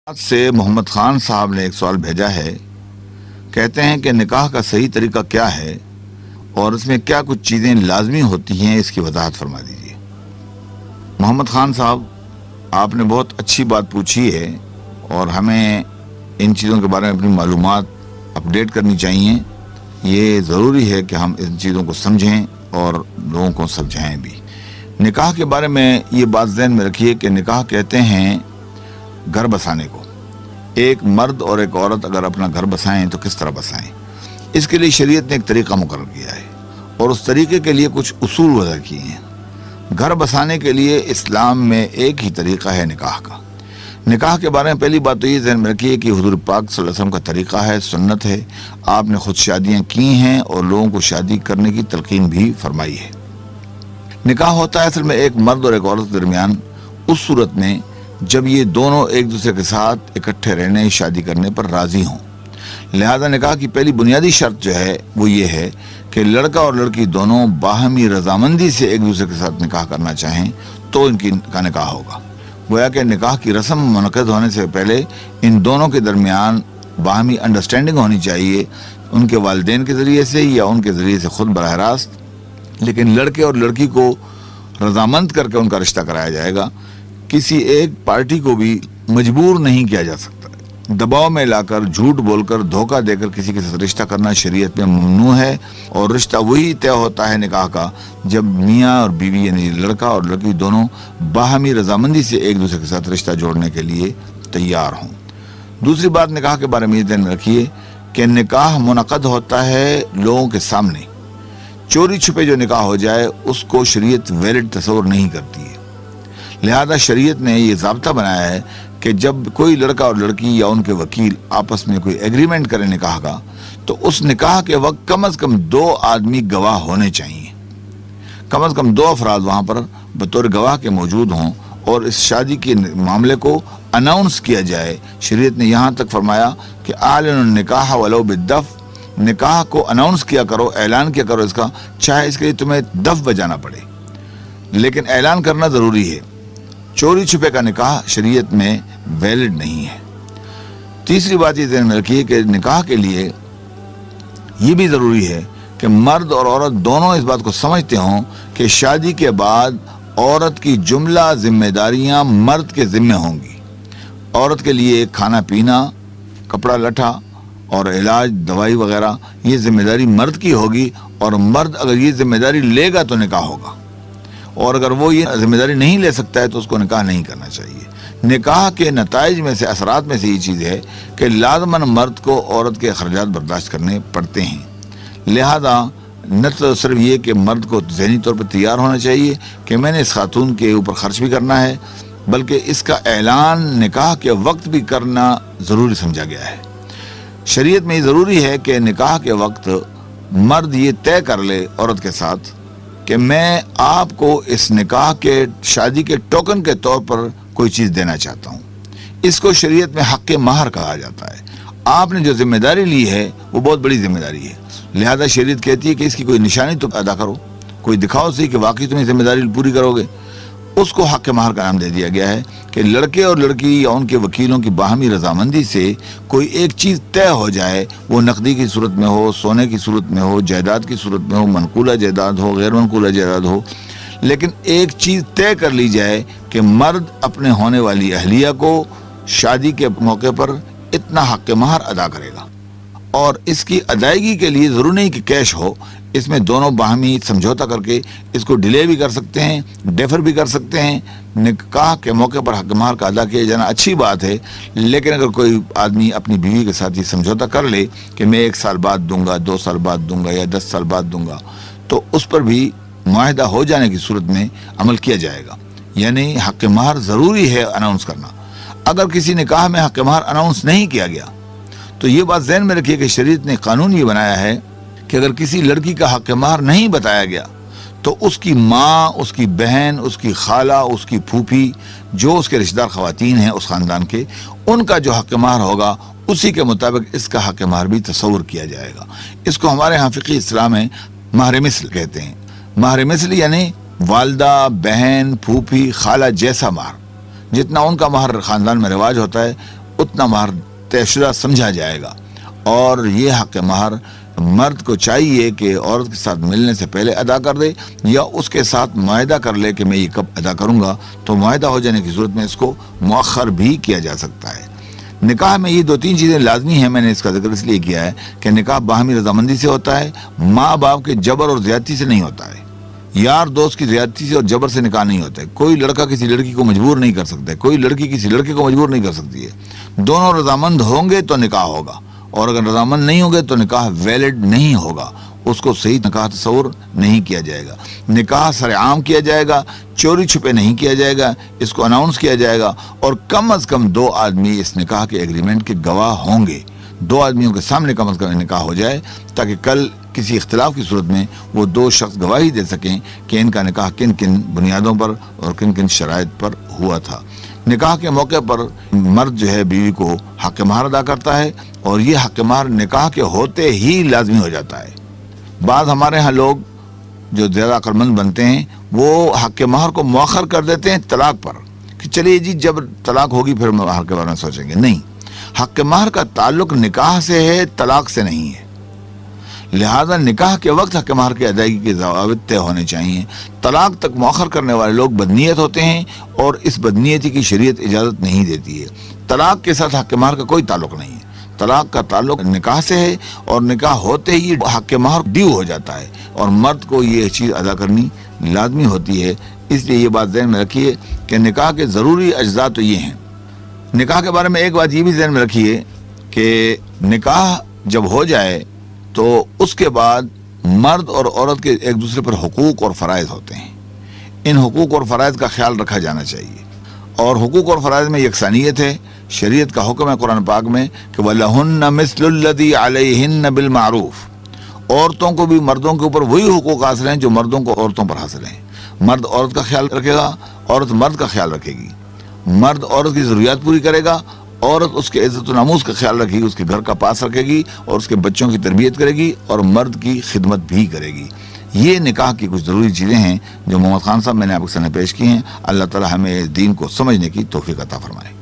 سے محمد خان صاحب نے ایک سوال بھیجا ہے۔ کہتے ہیں کہ نکاح کا صحیح طریقہ کیا ہے اور اس میں کیا کچھ چیزیں لازمی ہوتی ہیں، اس کی وضاحت فرما دیجیے۔ محمد خان صاحب، آپ نے بہت اچھی بات پوچھی ہے اور ہمیں ان چیزوں کے بارے میں اپنی معلومات اپڈیٹ کرنی چاہیے۔ یہ ضروری ہے کہ ہم ان چیزوں کو سمجھیں اور لوگوں کو سمجھائیں بھی۔ نکاح کے بارے میں یہ بات ذہن میں رکھیے کہ نکاح کہتے ہیں گھر بسانے کو۔ ایک مرد اور ایک عورت اگر اپنا گھر بسائیں تو کس طرح بسائیں، اس کے لیے شریعت نے ایک طریقہ مقرر کیا ہے اور اس طریقے کے لیے کچھ اصول وضع کیے ہیں۔ گھر بسانے کے لیے اسلام میں ایک ہی طریقہ ہے نکاح کا۔ نکاح کے بارے میں پہلی بات تو یہ ذہن میں رکھیے کہ حضور پاک صلی اللہ علیہ وسلم کا طریقہ ہے، سنت ہے۔ آپ نے خود شادیاں کی ہیں اور لوگوں کو شادی کرنے کی تلقین بھی فرمائی ہے۔ نکاح ہوتا ہے اصل میں ایک مرد اور ایک عورت کے درمیان اس صورت میں جب یہ دونوں ایک دوسرے کے ساتھ اکٹھے رہنے، شادی کرنے پر راضی ہوں۔ لہذا نکاح کی پہلی بنیادی شرط جو ہے وہ یہ ہے کہ لڑکا اور لڑکی دونوں باہمی رضامندی سے ایک دوسرے کے ساتھ نکاح کرنا چاہیں تو ان کا نکاح ہوگا۔ گویا کہ نکاح کی رسم منعقد ہونے سے پہلے ان دونوں کے درمیان باہمی انڈرسٹینڈنگ ہونی چاہیے، ان کے والدین کے ذریعے سے یا ان کے ذریعے سے خود براہ راست، لیکن لڑکے اور لڑکی کو رضامند کر کے ان کا رشتہ کرایا جائے گا۔ کسی ایک پارٹی کو بھی مجبور نہیں کیا جا سکتا۔ دباؤ میں لا کر، جھوٹ بول کر، دھوکہ دے کر کسی کے ساتھ رشتہ کرنا شریعت میں ممنوع ہے، اور رشتہ وہی طے ہوتا ہے نکاح کا جب میاں اور بیوی یعنی لڑکا اور لڑکی دونوں باہمی رضامندی سے ایک دوسرے کے ساتھ رشتہ جوڑنے کے لیے تیار ہوں۔ دوسری بات نکاح کے بارے میں یہ ذہن رکھیے کہ نکاح منعقد ہوتا ہے لوگوں کے سامنے۔ چوری چھپے جو نکاح ہو جائے اس کو شریعت ویلڈ تصور نہیں کرتی ہے۔ لہذا شریعت نے یہ ضابطہ بنایا ہے کہ جب کوئی لڑکا اور لڑکی یا ان کے وکیل آپس میں کوئی ایگریمنٹ کرے نکاح کا، تو اس نکاح کے وقت کم از کم 2 آدمی گواہ ہونے چاہیے۔ کم از کم 2 افراد وہاں پر بطور گواہ کے موجود ہوں اور اس شادی کے معاملے کو اناؤنس کیا جائے۔ شریعت نے یہاں تک فرمایا کہ اعلنوا النکاح ولو بالدف، نکاح کو اناؤنس کیا کرو، اعلان کیا کرو اس کا، چاہے اس کے لیے تمہیں دف بجانا پڑے، لیکن اعلان کرنا ضروری ہے۔ چوری چھپے کا نکاح شریعت میں ویلڈ نہیں ہے۔ تیسری بات یہ ذہن میں رکھیے کہ نکاح کے لیے یہ بھی ضروری ہے کہ مرد اور عورت دونوں اس بات کو سمجھتے ہوں کہ شادی کے بعد عورت کی جملہ ذمہ داریاں مرد کے ذمہ ہوں گی۔ عورت کے لیے کھانا پینا، کپڑا لٹا اور علاج، دوائی وغیرہ یہ ذمہ داری مرد کی ہوگی، اور مرد اگر یہ ذمہ داری لے گا تو نکاح ہوگا، اور اگر وہ یہ ذمہ داری نہیں لے سکتا ہے تو اس کو نکاح نہیں کرنا چاہیے۔ نکاح کے نتائج میں سے، اثرات میں سے یہ چیز ہے کہ لازماً مرد کو عورت کے اخراجات برداشت کرنے پڑتے ہیں۔ لہذا نہ تو صرف یہ کہ مرد کو ذہنی طور پر تیار ہونا چاہیے کہ میں نے اس خاتون کے اوپر خرچ بھی کرنا ہے، بلکہ اس کا اعلان نکاح کے وقت بھی کرنا ضروری سمجھا گیا ہے۔ شریعت میں یہ ضروری ہے کہ نکاح کے وقت مرد یہ طے کر لے عورت کے ساتھ کہ میں آپ کو اس نکاح کے شادی کے ٹوکن کے طور پر کوئی چیز دینا چاہتا ہوں۔ اس کو شریعت میں حق مہر کہا جاتا ہے۔ آپ نے جو ذمہ داری لی ہے وہ بہت بڑی ذمہ داری ہے، لہذا شریعت کہتی ہے کہ اس کی کوئی نشانی تو ادا کرو، کوئی دکھاؤ صحیح کہ واقعی تم یہ ذمہ داری پوری کرو گے۔ اس کو حق مہر کا نام دے دیا گیا ہے کہ لڑکے اور لڑکی یا ان کے وکیلوں کی باہمی رضامندی سے کوئی ایک چیز طے ہو جائے، وہ نقدی کی صورت میں ہو، سونے کی صورت میں ہو، جائیداد کی صورت میں ہو، منقولہ جائیداد ہو، غیر منقولہ جائیداد ہو، لیکن ایک چیز طے کر لی جائے کہ مرد اپنے ہونے والی اہلیہ کو شادی کے موقع پر اتنا حق مہر ادا کرے گا، اور اس کی ادائیگی کے لیے ضروری نہیں کہ کیش ہو، اس میں دونوں باہمی سمجھوتا کر کے اس کو ڈیلے بھی کر سکتے ہیں، ڈیفر بھی کر سکتے ہیں۔ نکاح کے موقع پر حق مہر کا ادا کیا جانا اچھی بات ہے، لیکن اگر کوئی آدمی اپنی بیوی کے ساتھ یہ سمجھوتا کر لے کہ میں 1 سال بعد دوں گا، 2 سال بعد دوں گا یا 10 سال بعد دوں گا، تو اس پر بھی معاہدہ ہو جانے کی صورت میں عمل کیا جائے گا۔ یعنی حق مہر ضروری ہے اناؤنس کرنا۔ اگر کسی نکاح میں حق مہر اناؤنس نہیں کیا گیا تو یہ بات ذہن میں رکھیے کہ شریعت نے قانون یہ بنایا ہے کہ اگر کسی لڑکی کا حق مہر نہیں بتایا گیا تو اس کی ماں، اس کی بہن، اس کی خالہ، اس کی پھوپھی، جو اس کے رشتہ دار خواتین ہیں اس خاندان کے، ان کا جو حق مہر ہوگا اسی کے مطابق اس کا حق مہر بھی تصور کیا جائے گا۔ اس کو ہمارے ہاں فقہ اسلام میں مہر مثل کہتے ہیں۔ مہر مثل یعنی والدہ، بہن، پھوپھی، خالہ جیسا مہر، جتنا ان کا مہر خاندان میں رواج ہوتا ہے اتنا مہر طے شدہ سمجھا جائے گا، اور یہ حق مہر مرد کو چاہیے کہ عورت کے ساتھ ملنے سے پہلے ادا کر دے، یا اس کے ساتھ معاہدہ کر لے کہ میں یہ کب ادا کروں گا، تو معاہدہ ہو جانے کی صورت میں اس کو مؤخر بھی کیا جا سکتا ہے۔ نکاح میں یہ 2-3 چیزیں لازمی ہیں، میں نے اس کا ذکر اس لیے کیا ہے کہ نکاح باہمی رضامندی سے ہوتا ہے، ماں باپ کے جبر اور زیادتی سے نہیں ہوتا ہے، یار دوست کی زیادتی سے اور جبر سے نکاح نہیں ہوتا ہے، کوئی لڑکا کسی لڑکی کو مجبور نہیں کر سکتا ہے، کوئی لڑکی کسی لڑکے کو مجبور نہیں کر سکتی ہے، دونوں رضامند ہوں گے تو نکاح ہوگا، اور اگر رضامند نہیں ہوں گے تو نکاح ویلڈ نہیں ہوگا، اس کو صحیح نکاح تصور نہیں کیا جائے گا۔ نکاح سر عام کیا جائے گا، چوری چھپے نہیں کیا جائے گا، اس کو اناؤنس کیا جائے گا، اور کم از کم 2 آدمی اس نکاح کے ایگریمنٹ کے گواہ ہوں گے، 2 آدمیوں کے سامنے کم از کم نکاح ہو جائے، تاکہ کل کسی اختلاف کی صورت میں وہ 2 شخص گواہی دے سکیں کہ ان کا نکاح کن کن بنیادوں پر اور کن کن شرائط پر ہوا تھا۔ نکاح کے موقع پر مرد جو ہے بیوی کو حق مہر ادا کرتا ہے، اور یہ حق مہر نکاح کے ہوتے ہی لازمی ہو جاتا ہے۔ بعض ہمارے ہاں لوگ جو زیادہ عقل مند بنتے ہیں وہ حق مہر کو مؤخر کر دیتے ہیں طلاق پر، کہ چلیے جی جب طلاق ہوگی پھر مہر کے بارے میں سوچیں گے۔ نہیں، حق مہر کا تعلق نکاح سے ہے، طلاق سے نہیں ہے، لہذا نکاح کے وقت حق مہر کی ادائیگی کے ضوابط طے ہونے چاہیے۔ طلاق تک مؤخر کرنے والے لوگ بدنیت ہوتے ہیں، اور اس بدنیتی کی شریعت اجازت نہیں دیتی ہے۔ طلاق کے ساتھ حق مہر کا کوئی تعلق نہیں ہے، طلاق کا تعلق نکاح سے ہے، اور نکاح ہوتے ہی حق مہر ڈیو ہو جاتا ہے، اور مرد کو یہ چیز ادا کرنی لازمی ہوتی ہے۔ اس لیے یہ بات ذہن میں رکھیے کہ نکاح کے ضروری اجزاء تو یہ ہیں۔ نکاح کے بارے میں ایک بات یہ بھی ذہن میں رکھیے کہ نکاح جب ہو جائے تو اس کے بعد مرد اور عورت کے ایک دوسرے پر حقوق اور فرائض ہوتے ہیں، ان حقوق اور فرائض کا خیال رکھا جانا چاہیے، اور حقوق اور فرائض میں یکسانیت ہے۔ شریعت کا حکم ہے قرآن پاک میں کہ وَلَهُنَّ مِثْلُ الَّذِي عَلَيْهِنَّ بِالْمَعْرُوفِ، عورتوں کو بھی مردوں کے اوپر وہی حقوق حاصل ہیں جو مردوں کو عورتوں پر حاصل ہیں۔ مرد عورت کا خیال رکھے گا، عورت مرد کا خیال رکھے گی، مرد عورت کی ضروریات پوری کرے گا، عورت اس کے عزت و ناموس کا خیال رکھے گی، اس کے گھر کا پاس رکھے گی، اور اس کے بچوں کی تربیت کرے گی، اور مرد کی خدمت بھی کرے گی۔ یہ نکاح کی کچھ ضروری چیزیں ہیں جو محمد خان صاحب میں نے آپ کے سامنے پیش کی ہیں۔ اللہ تعالی ہمیں اس دین کو سمجھنے کی توفیق عطا فرمائے۔